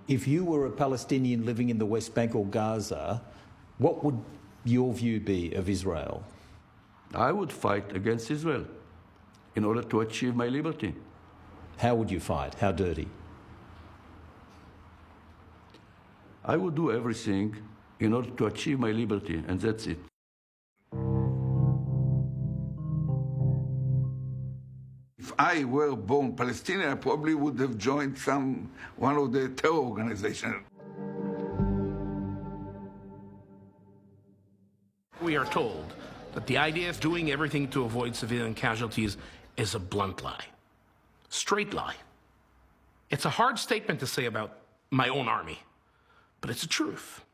If you were a Palestinian living in the West Bank or Gaza, what would your view be of Israel? I would fight against Israel in order to achieve my liberty. How would you fight? How dirty? I would do everything in order to achieve my liberty, and that's it. If I were born Palestinian, I probably would have joined one of the terror organizations. We are told that the idea of doing everything to avoid civilian casualties is a blunt lie. Straight lie. It's a hard statement to say about my own army, but it's the truth.